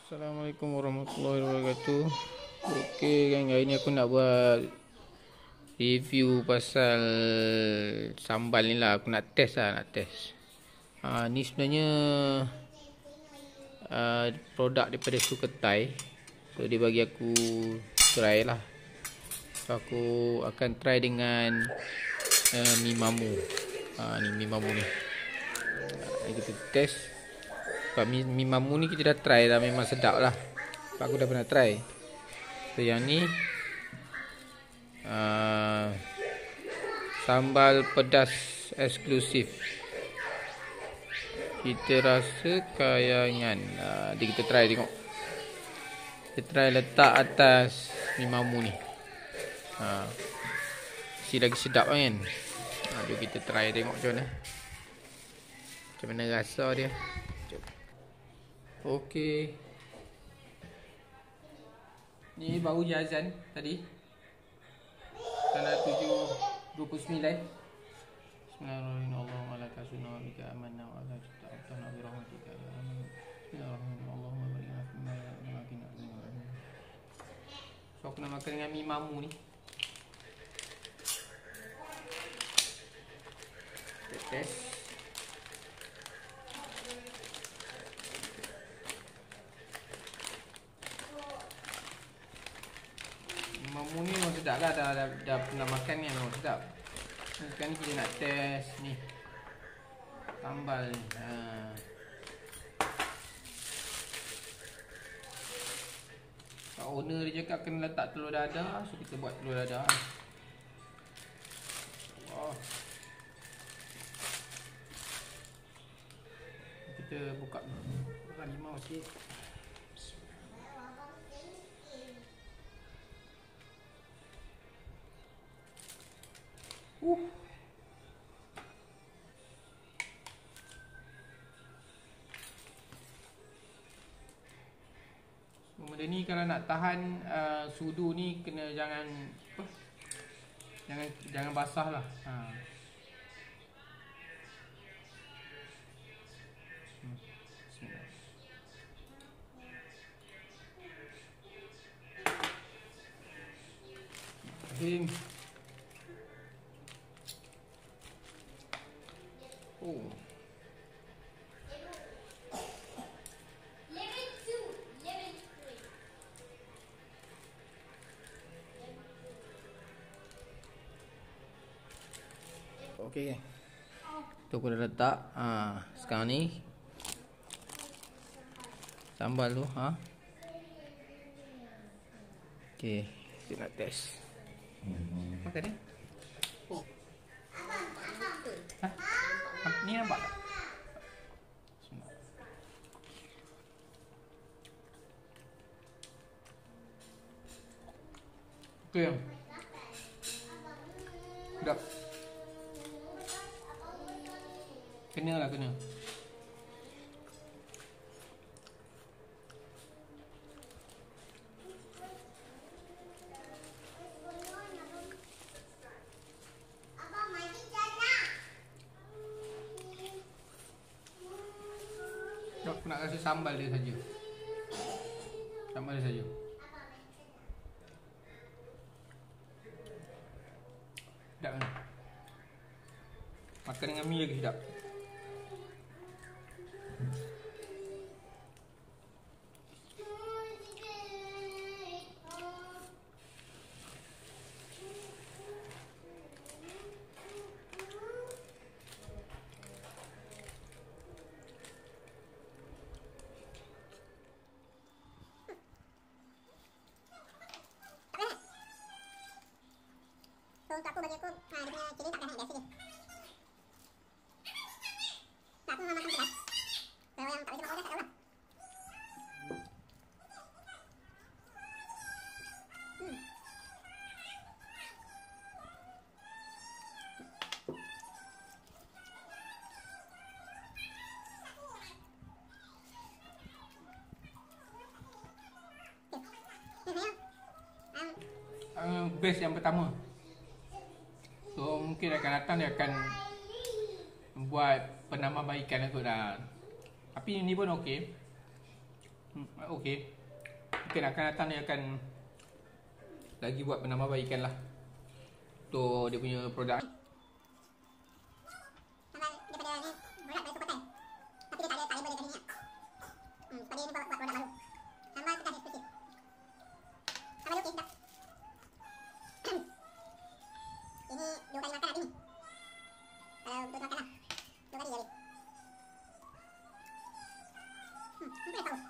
Assalamualaikum warahmatullahi wabarakatuh. Okey kan, hari ni aku nak buat review pasal sambal ni lah. Aku nak test. Ni sebenarnya produk daripada Suketai. So dia bagi aku try lah. So aku akan try dengan mi mamu. Ni mi mamu ni. Kita test. Sebab mi mamu ni kita dah try dah, memang sedap lah. Sebab aku dah pernah try. So yang ni sambal pedas eksklusif. Kita rasa kayangan. Jadi kita try tengok. Kita try letak atas mi mamu ni. Si lagi sedap kan. Jom kita try tengok macam mana rasa dia. Okey. Ni baru je azan tadi. Dalam 7.29. Bismillahirrahmanirrahim. Allahumma laka sunna wa bika amanna wa ala ta'ala bi rahmatika ya rahman. Bismillahirrahmanirrahim. Allahumma barik lana fima razaqtana. So aku nak makan dengan mi mamu ni. Test. Mamu ni memang sedap lah. Dah pernah makan ni memang sedap. Sekarang ni kita nak test ni sambal ni. Pak owner dia cakap kena letak telur dadah. So kita buat telur dadah. Kita buka limau sikit. Benda ni kalau nak tahan sudu ni kena jangan basah lah. Bismillahirrahmanirrahim. Okey. Tu aku dah letak. Sekarang ni sambal tu. Okey, kita nak test. Makan ni. Ni nampak tak? Okey. Sedap. Kena. Aku nak rasa sambal dia saja. Sedap kan? Makan dengan mi lagi sedap. Untuk aku, bagi aku, dia punya cili tak pernah biasa je. Tak, aku memang makan pedas. Kalau yang tak boleh makan pedas, tak tahu lah. Base yang pertama. So mungkin akan datang dia akan buat penambahbaikan aku dah. Tapi ni pun okey. Okey. Mungkin akan datang dia akan lagi buat penambahbaikan lah untuk dia punya produk. Tambah daripada ni berat dari Supertan. Tapi dia tak ada label dekat sini. Sebab dia ni buat produk baru. Tambah sekian eksklusif. Tambah lukis tak? Ini 2 kali makan hari ni. Kalau betul makan lah 2 kali jadi. Mungkin dah tahu.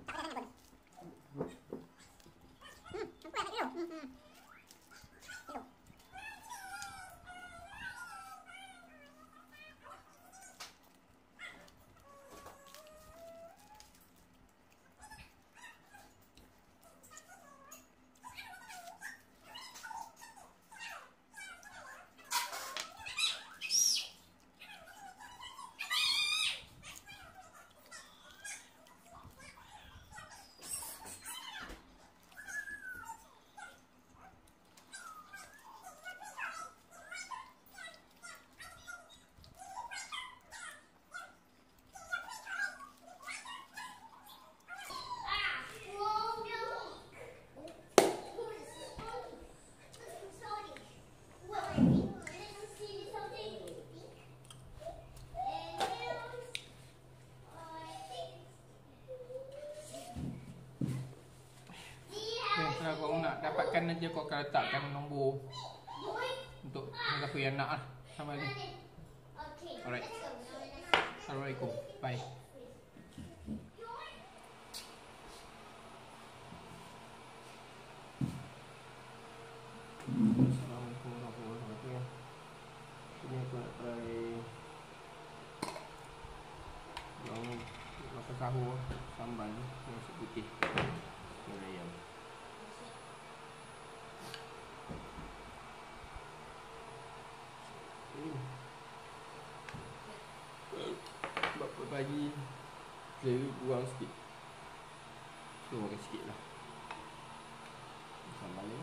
Tak ada nak pun. Aku nak kilo. Kilo. Kalau kau nak dapatkan nanti kau akan letakkan nombor untuk siapa yang nak lah sama ni. Alright. Assalamualaikum. Bye. Assalamualaikum warahmatullahi wabarakatuh. Ini aku nak try yang masa sahur sambal nasi putih dengan ayam. Sebab pagi saya kurang sikit, so makan sikit lah sambal ni.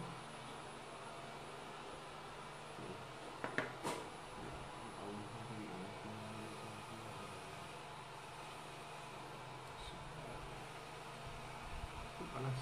Panas.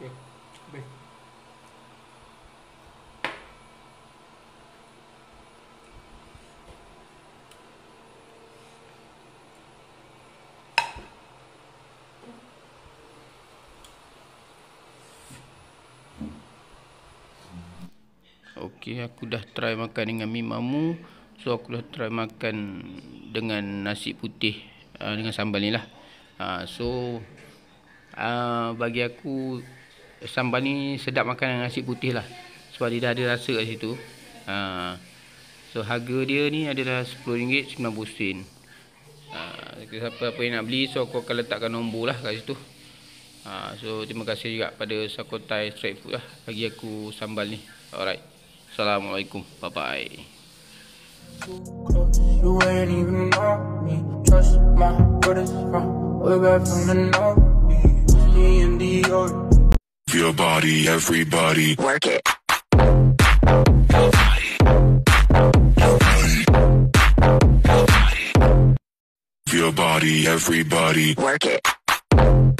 Okay, baik. Okey, aku dah try makan dengan mi mamu. So aku dah try makan dengan nasi putih dengan sambal ni lah. Bagi aku sambal ni sedap makan dengan nasi putih lah, sebab dia dah ada rasa kat situ. So harga dia ni adalah RM10.90. Siapa yang nak beli, so aku akan letakkan nombor lah kat situ. So terima kasih juga pada Sakothai Street Food lah bagi aku sambal ni. Alright, Assalamualaikum, bye bye. You ain't even know me. Trust my brothers from way back from the north. Me and Dior. Your body, everybody. Work it. Your body, everybody. Work it.